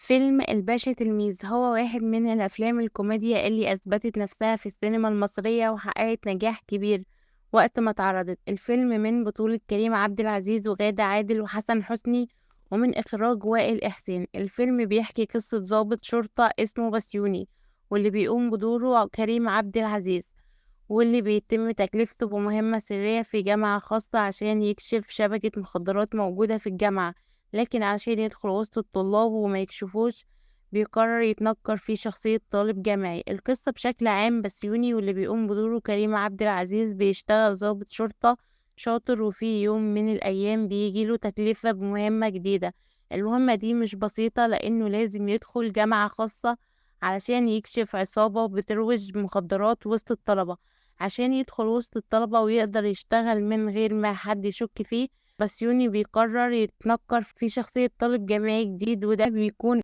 فيلم الباشا تلميذ هو واحد من الأفلام الكوميديا اللي أثبتت نفسها في السينما المصرية وحققت نجاح كبير وقت ما اتعرضت. الفيلم من بطولة كريم عبد العزيز وغادة عادل وحسن حسني، ومن إخراج وائل إحسان. الفيلم بيحكي قصة ضابط شرطة اسمه بسيوني، واللي بيقوم بدوره كريم عبد العزيز، واللي بيتم تكليفته بمهمة سرية في جامعة خاصة عشان يكشف شبكة مخدرات موجودة في الجامعة. لكن عشان يدخل وسط الطلاب وما يكشفوش، بيقرر يتنكر في شخصية طالب جامعي. القصة بشكل عام، بسيوني واللي بيقوم بدوره كريم عبد العزيز بيشتغل ضابط شرطة شاطر، وفي يوم من الأيام بيجيله تكلفة بمهمة جديدة. المهمة دي مش بسيطة، لأنه لازم يدخل جامعة خاصة علشان يكشف عصابة بتروج مخدرات وسط الطلبة. عشان يدخل وسط الطلبة ويقدر يشتغل من غير ما حد يشك فيه، بسيوني بيقرر يتنكر في شخصية طالب جامعي جديد، وده بيكون